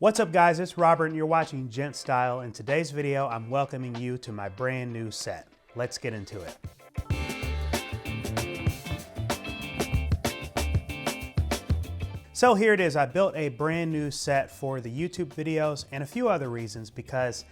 What's up guys, it's Robert and you're watching GentStyle. In today's video, I'm welcoming you to my brand new set. Let's get into it. So here it is, I built a brand new set for the YouTube videos and a few other reasons because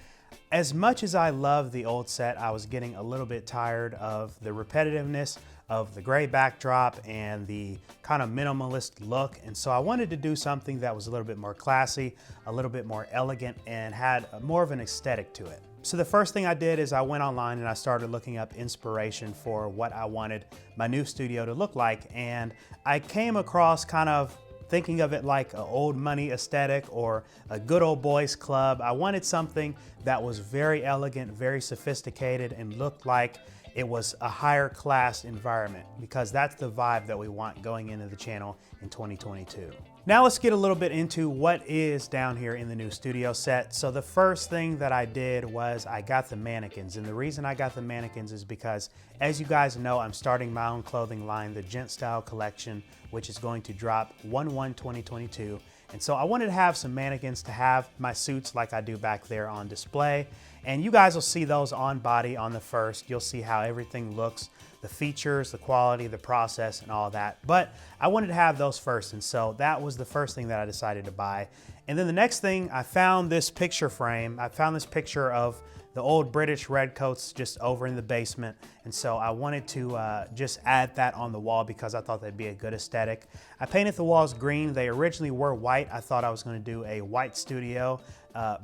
as much as I love the old set, I was getting a little bit tired of the repetitiveness of the gray backdrop and the kind of minimalist look. And so I wanted to do something that was a little bit more classy, a little bit more elegant, and had more of an aesthetic to it. So the first thing I did is I went online and I started looking up inspiration for what I wanted my new studio to look like. And I came across kind of thinking of it like an old money aesthetic or a good old boys club. I wanted something that was very elegant, very sophisticated, and looked like it was a higher class environment because that's the vibe that we want going into the channel in 2022. Now let's get a little bit into what is down here in the new studio set. So the first thing that I did was I got the mannequins. And the reason I got the mannequins is because, as you guys know, I'm starting my own clothing line, the GentStyle collection, which is going to drop 1/1/2022. And so I wanted to have some mannequins to have my suits like I do back there on display. And you guys will see those on body on the first. You'll see how everything looks, the features, the quality, the process, and all that. But I wanted to have those first, and so that was the first thing that I decided to buy. And then the next thing, I found this picture frame. I found this picture of the old British redcoats just over in the basement. And so I wanted to just add that on the wall because I thought that'd be a good aesthetic. I painted the walls green. They originally were white. I thought I was gonna do a white studio,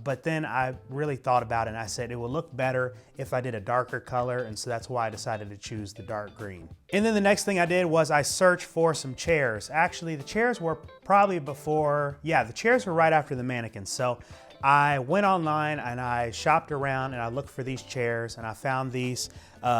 but then I really thought about it and I said it would look better if I did a darker color. And so that's why I decided to choose the dark green. And then the next thing I did was I searched for some chairs. Actually, the chairs were probably before, yeah, the chairs were right after the mannequins. So I went online and I shopped around and I looked for these chairs and I found these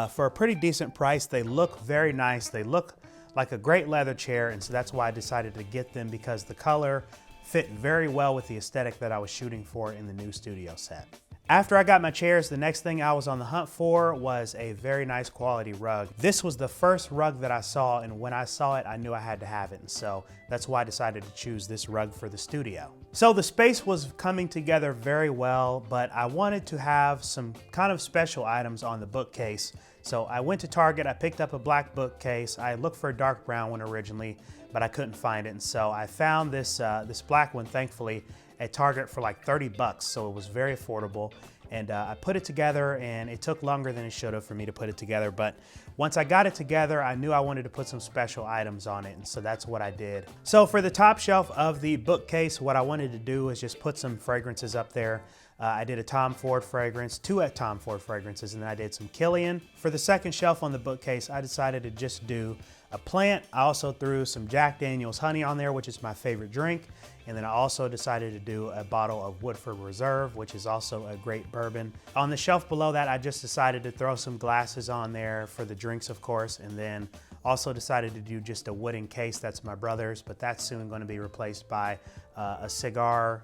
for a pretty decent price. They look very nice. They look like a great leather chair, and so that's why I decided to get them because the color fit very well with the aesthetic that I was shooting for in the new studio set. After I got my chairs, the next thing I was on the hunt for was a very nice quality rug. This was the first rug that I saw, and when I saw it, I knew I had to have it. And so that's why I decided to choose this rug for the studio. So the space was coming together very well, but I wanted to have some kind of special items on the bookcase. So I went to Target, I picked up a black bookcase. I looked for a dark brown one originally, but I couldn't find it. And so I found this, this black one, thankfully, at Target for like 30 bucks, so it was very affordable. And I put it together, and it took longer than it should have for me to put it together. But once I got it together, I knew I wanted to put some special items on it, and so that's what I did. So for the top shelf of the bookcase, what I wanted to do is just put some fragrances up there. I did a Tom Ford fragrance, two Tom Ford fragrances, and then I did some Killian. For the second shelf on the bookcase, I decided to just do a plant. I also threw some Jack Daniel's honey on there, which is my favorite drink. And then I also decided to do a bottle of Woodford Reserve, which is also a great bourbon. On the shelf below that, I just decided to throw some glasses on there for the drinks, of course, and then also decided to do just a wooden case. That's my brother's, but that's soon going to be replaced by a Cigar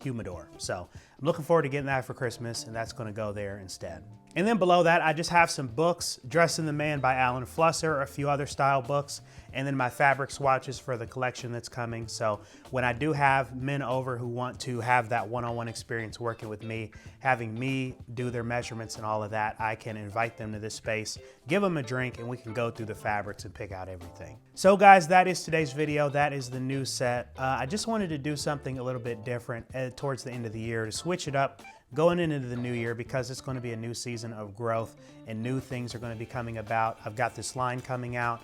humidor. So I'm looking forward to getting that for Christmas, and that's going to go there instead. And then below that, I just have some books, Dressing the Man by Alan Flusser, a few other style books, and then my fabric swatches for the collection that's coming. So when I do have men over who want to have that one-on-one experience working with me, having me do their measurements and all of that, I can invite them to this space, give them a drink, and we can go through the fabrics and pick out everything. So guys, that is today's video. That is the new set. I just wanted to do something a little bit different towards the end of the year to switch it up going into the new year because it's going to be a new season of growth and new things are going to be coming about. I've got this line coming out,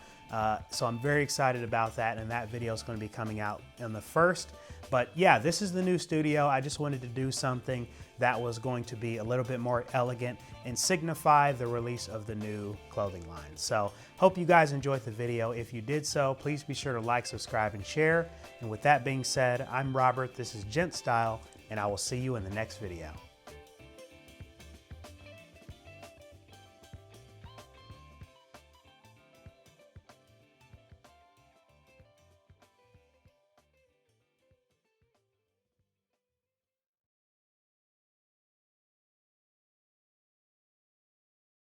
so I'm very excited about that, and that video is going to be coming out on the 1st. But yeah, this is the new studio. I just wanted to do something that was going to be a little bit more elegant and signify the release of the new clothing line. So hope you guys enjoyed the video. If you did so, please be sure to like, subscribe, and share. And with that being said, I'm Robert, this is GentStyle, and I will see you in the next video.